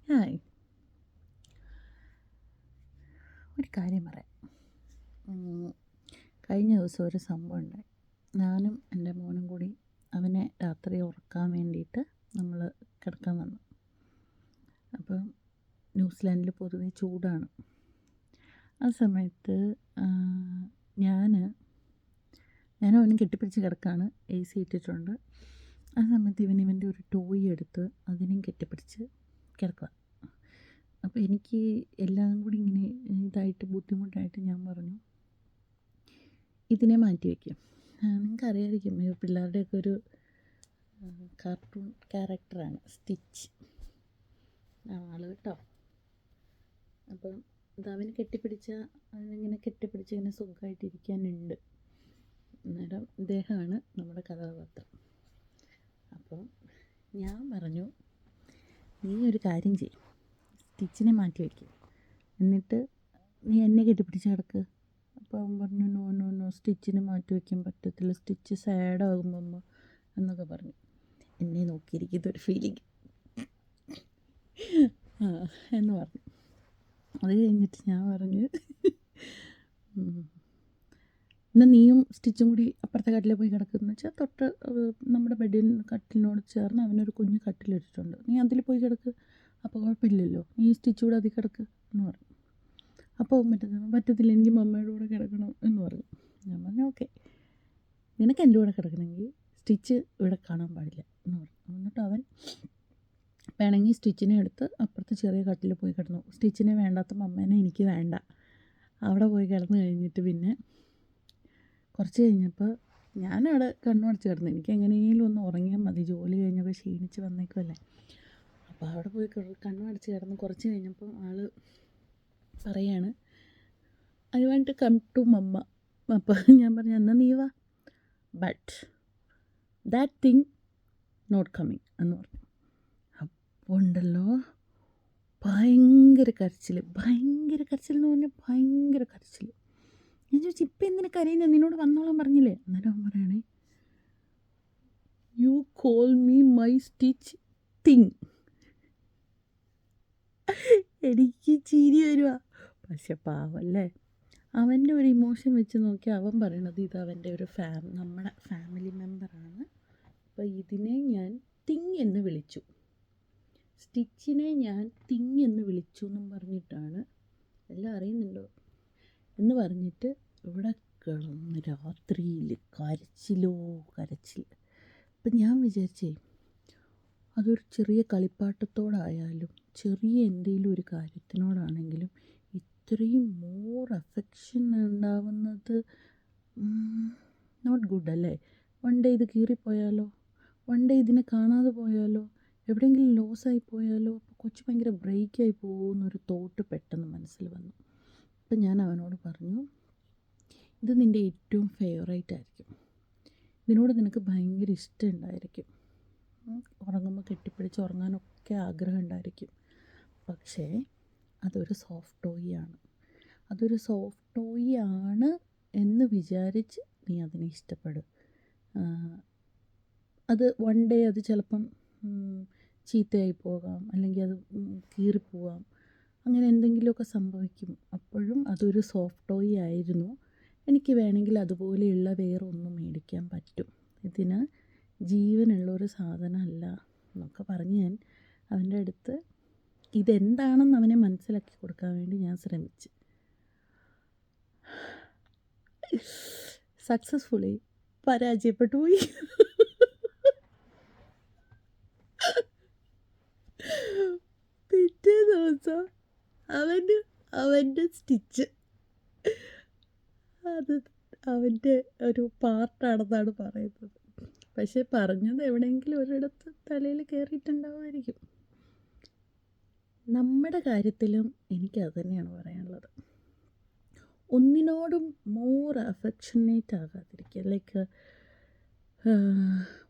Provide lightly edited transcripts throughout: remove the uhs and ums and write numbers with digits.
Hi. ഒരു കാര്യം പറയാം. കഴിഞ്ഞ ദിവസം ഒരു സംഭവം ഉണ്ടായി. ഞാനും എൻ്റെ മോനും കൂടി അവനെ രാത്രി ഉറക്കാൻ വേണ്ടിയിട്ട് നമ്മൾ കിടക്കാൻ വന്നു. അപ്പം ന്യൂസിലാൻഡിൽ പൊതുവെ ചൂടാണ്. ആ സമയത്ത് ഞാനും അവനും കെട്ടിപ്പിടിച്ച് കിടക്കുകയാണ്. AC ഇട്ടിട്ടുണ്ട്. ആ സമയത്ത് ഇവൻ്റെ ഒരു ടോയ് എടുത്ത് അതിനും കെട്ടിപ്പിടിച്ച് കിടക്കുക. അപ്പോൾ എനിക്ക് എല്ലാം കൂടി ഇങ്ങനെ ഇതായിട്ട് ബുദ്ധിമുട്ടായിട്ട് ഞാൻ പറഞ്ഞു, ഇതിനെ മാറ്റി വയ്ക്കും. നിങ്ങൾക്കറിയാമായിരിക്കും, പിള്ളേരുടെയൊക്കെ ഒരു കാർട്ടൂൺ ക്യാരക്ടറാണ് സ്റ്റിച്ച് ആൾ കേട്ടോ. അപ്പം അവന് അവനിങ്ങനെ കെട്ടിപ്പിടിച്ച് ഇങ്ങനെ സുഖമായിട്ടിരിക്കാനുണ്ട്. അന്നേരം ഇദ്ദേഹമാണ് നമ്മുടെ കഥാപാത്രം. അപ്പോൾ ഞാൻ പറഞ്ഞു, നീ ഒരു കാര്യം ചെയ്യും, സ്റ്റിച്ചിനെ മാറ്റി വയ്ക്കും, എന്നിട്ട് നീ എന്നെ കെട്ടിപ്പിടിച്ച് കിടക്ക്. അപ്പോൾ അവൻ പറഞ്ഞു, നോ സ്റ്റിച്ചിനെ മാറ്റി വയ്ക്കാൻ പറ്റത്തില്ല, സ്റ്റിച്ച് സാഡാകുമ്പം എന്നൊക്കെ പറഞ്ഞു. എന്നെ നോക്കിയിരിക്കും, ഇതൊരു ഫീലിംഗ് എന്ന് പറഞ്ഞു. അത് കഴിഞ്ഞിട്ട് ഞാൻ പറഞ്ഞു, എന്നാൽ നീയും സ്റ്റിച്ചും കൂടി അപ്പുറത്തെ കട്ടിൽ പോയി കിടക്കുന്നതെന്ന് വെച്ചാൽ തൊട്ട് നമ്മുടെ കട്ടിലിനോട് ചേർന്ന് അവനൊരു കുഞ്ഞ് കട്ടിലിട്ടിട്ടുണ്ട്, നീ അതിൽ പോയി കിടക്ക്, അപ്പോൾ കുഴപ്പമില്ലല്ലോ, നീ സ്റ്റിച്ച് കൂടെ അതിൽ കിടക്ക് എന്ന് പറഞ്ഞു. അപ്പോൾ പറ്റത്തില്ല, എനിക്ക് മമ്മയുടെ കൂടെ കിടക്കണം എന്ന് പറഞ്ഞു. ഞാൻ പറഞ്ഞു, ഓക്കെ, നിനക്ക് എൻ്റെ കൂടെ കിടക്കണമെങ്കിൽ സ്റ്റിച്ച് ഇവിടെ കാണാൻ പാടില്ല എന്ന് പറഞ്ഞു. എന്നിട്ട് അവൻ വേണമെങ്കിൽ സ്റ്റിച്ചിനെ എടുത്ത് അപ്പുറത്ത് ചെറിയ കട്ടിൽ പോയി കിടന്നു. സ്റ്റിച്ചിനെ വേണ്ടാത്ത മമ്മേനെ എനിക്ക് വേണ്ട. അവിടെ പോയി കിടന്ന് കഴിഞ്ഞിട്ട് പിന്നെ കുറച്ച് കഴിഞ്ഞപ്പോൾ ഞാനവിടെ കണ്ണുമടച്ച് കിടന്നു. എനിക്ക് എങ്ങനെയെങ്കിലും ഒന്ന് ഉറങ്ങിയാൽ മതി, ജോലി കഴിഞ്ഞൊക്കെ ക്ഷീണിച്ച് വന്നേക്കുമല്ലേ. അപ്പോൾ അവിടെ പോയി കണ്ണുമടച്ച് കിടന്ന് കുറച്ച് കഴിഞ്ഞപ്പോൾ ആൾ പറയാണ്, I want to come to mama. അപ്പോൾ ഞാൻ പറഞ്ഞു, എന്നാൽ നീ വാ, but that thing not coming എന്ന് പറഞ്ഞു. അപ്പോൾ ഉണ്ടല്ലോ ഭയങ്കര കരച്ചിൽ എന്ന് പറഞ്ഞാൽ ഭയങ്കര കരച്ചിൽ. ഞാൻ ചോദിച്ചു, ഇപ്പം എന്തിനു കരയുന്നത്, നിന്നോട് വന്നോളാൻ പറഞ്ഞില്ലേ? അന്നേരം അവൻ പറയണേ, you call me my stitch thing. എനിക്ക് ചിരി വരുക. പക്ഷെ പാവല്ലേ, അവൻ്റെ ഒരു ഇമോഷൻ വെച്ച് നോക്കി അവൻ പറയണത് ഇത് അവൻ്റെ ഒരു നമ്മുടെ ഫാമിലി മെമ്പറാണ്. അപ്പോൾ ഇതിനെ ഞാൻ തിങ് എന്ന് വിളിച്ചു, സ്റ്റിച്ചിനെ ഞാൻ തിങ് എന്ന് വിളിച്ചു എന്നും പറഞ്ഞിട്ടാണ്, എല്ലാം അറിയുന്നുണ്ടോ എന്ന് പറഞ്ഞിട്ട് ഇവിടെ കിടന്ന് രാത്രിയിൽ കരച്ചിൽ. അപ്പം ഞാൻ വിചാരിച്ചേ, അതൊരു ചെറിയ കളിപ്പാട്ടത്തോടായാലും ചെറിയ എന്തെങ്കിലും ഒരു കാര്യത്തിനോടാണെങ്കിലും ഇത്രയും മോർ അഫെക്ഷൻ ഉണ്ടാവുന്നത് നോട്ട് ഗുഡ് അല്ലേ? വൺ ഡേ ഇത് കീറിപ്പോയാലോ, വൺ ഡേ ഇതിനെ കാണാതെ പോയാലോ, എവിടെയെങ്കിലും ലോസായി പോയാലോ, കൊച്ചു ഭയങ്കര ബ്രേക്കായി പോകുമെന്നൊരു തോട്ട് പെട്ടെന്ന് മനസ്സിൽ വന്നു. അപ്പം ഞാൻ അവനോട് പറഞ്ഞു, ഇത് നിൻ്റെ ഏറ്റവും ഫേവറേറ്റ് ആയിരിക്കും, ഇതിനോട് നിനക്ക് ഭയങ്കര ഇഷ്ടം ഉണ്ടായിരിക്കും, ഉറങ്ങുമ്പോൾ കെട്ടിപ്പിടിച്ച് ഉറങ്ങാനൊക്കെ ആഗ്രഹം ഉണ്ടായിരിക്കും. പക്ഷേ അതൊരു സോഫ്റ്റ് ടോയ് ആണ് എന്ന് വിചാരിച്ച് നീ അതിനെ ഇഷ്ടപ്പെടും. അത് വൺ ഡേ അത് ചിലപ്പം ചീത്തയായി പോകാം, അല്ലെങ്കിൽ അത് കീറിപ്പോവാം, അങ്ങനെ എന്തെങ്കിലുമൊക്കെ സംഭവിക്കും. അപ്പോഴും അതൊരു സോഫ്റ്റ് ടോയ് ആയിരുന്നു, എനിക്ക് വേണമെങ്കിൽ അതുപോലെയുള്ള വേറെ ഒന്നും മേടിക്കാൻ പറ്റും, ഇതിന് ജീവനുള്ളൊരു സാധനമല്ല എന്നൊക്കെ പറഞ്ഞ് ഞാൻ അവൻ്റെ അടുത്ത് ഇതെന്താണെന്ന് അവനെ മനസ്സിലാക്കി കൊടുക്കാൻ വേണ്ടി ഞാൻ ശ്രമിച്ചു. സക്സസ്ഫുള്ളി പരാജയപ്പെട്ടു പോയി. പിറ്റേ ദിവസം അവൻ്റെ സ്റ്റിച്ച് അത് അവൻ്റെ ഒരു പാർട്ടാണെന്നാണ് പറയുന്നത്. പക്ഷെ പറഞ്ഞത് എവിടെയെങ്കിലും ഒരിടത്ത് തലയിൽ കയറിയിട്ടുണ്ടാവുമായിരിക്കും. നമ്മുടെ കാര്യത്തിലും എനിക്കത് തന്നെയാണ് പറയാനുള്ളത്. ഒന്നിനോടും മോർ അഫെക്ഷനേറ്റ് ആകാതിരിക്കുക. ലൈക്ക്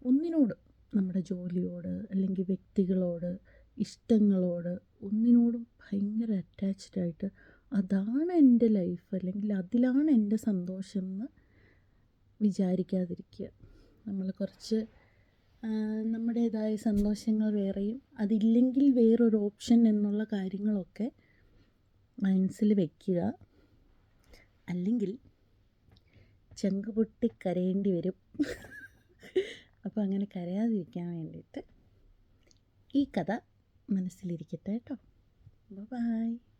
ഒന്നിനോടും, നമ്മുടെ ജോലിയോട് അല്ലെങ്കിൽ വ്യക്തികളോട്, ഇഷ്ടങ്ങളോട് ഒന്നിനോടും ഭയങ്കര അറ്റാച്ച്ഡായിട്ട് അതാണ് എൻ്റെ ലൈഫ് അല്ലെങ്കിൽ അതിലാണ് എൻ്റെ സന്തോഷം എന്ന് വിചാരിക്കാതിരിക്കുക. നമ്മൾ കുറച്ച് നമ്മുടേതായ സന്തോഷങ്ങൾ വേറെയും അതില്ലെങ്കിൽ വേറൊരു ഓപ്ഷൻ എന്നുള്ള കാര്യങ്ങളൊക്കെ മനസ്സിൽ വയ്ക്കുക. അല്ലെങ്കിൽ ചങ്ക് പൊട്ടി കരയേണ്ടി വരും. അപ്പോൾ അങ്ങനെ കരയാതിരിക്കാൻ വേണ്ടിയിട്ട് ഈ കഥ മനസ്സിലിരിക്കട്ടെ കേട്ടോ. ബൈ.